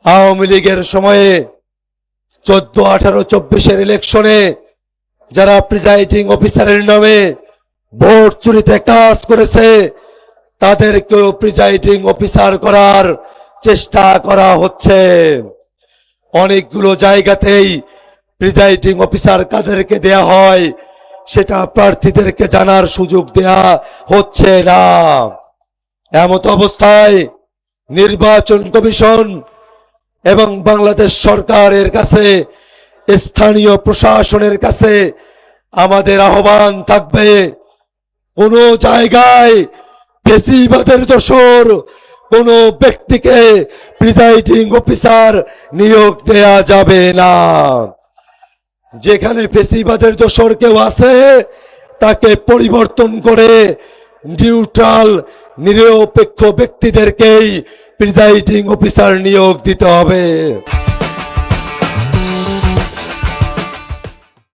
আওয়ামী লীগের সময়ে 14, 18, 24-এর ইলেকশনে যারা প্রিজাইডিং অফিসারের নামে ভোট চুরিতে কাজ করেছে তাদেরকেও প্রিজাইডিং অফিসার করার চেষ্টা করা হচ্ছে। অনেকগুলো জায়গাতেই প্রিজাইডিং অফিসার কাদেরকে দেয়া হয় সেটা প্রার্থীদেরকে জানার সুযোগ দেয়া হচ্ছে না। এমত অবস্থায় নির্বাচন কমিশন এবং বাংলাদেশ সরকারের কাছে, স্থানীয় প্রশাসনের কাছে আমাদের আহ্বান থাকবে, কোনো জায়গায় ফ্যাসিবাদের দোসর কোনো ব্যক্তিকে প্রিজাইডিং অফিসার নিয়োগ দেয়া যাবে না। যেখানে ফ্যাসিবাদের দোসর কেউ আছে তাকে পরিবর্তন করে নিউট্রাল নিরপেক্ষ ব্যক্তিদেরকেই প্রিজাইডিং অফিসার নিয়োগ দিতে হবে।